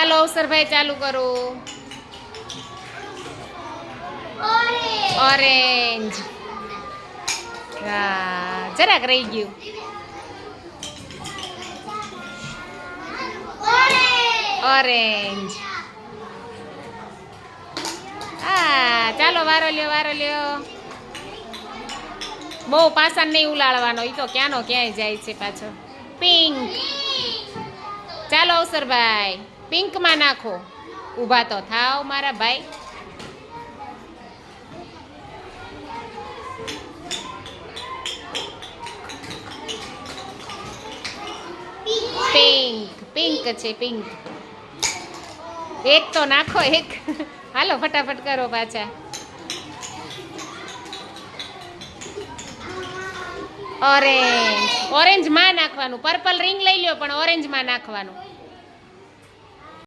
ચાલો અવસરભાઈ ચાલુ કરો. ઓરેન્જ. હા જરાક રહી ગયું. ઓરેન્જ. હા ચાલો વારો લ્યો. બહુ પાછળ નહીં ઉલાળવાનો, એ તો ક્યાંનો ક્યાંય જાય છે પાછો. પિંક. ચાલો અવસરભાઈ પિંકમાં નાખો. ઊભા તો થાવ મારા ભાઈ. પિંક છે પિંક. એક તો નાખો એક. હાલો ફટાફટ કરો પાછા. ઓરેન્જ માં નાખવાનું. પર્પલ રિંગ લઈ લ્યો પણ ઓરેન્જમાં નાખવાનું.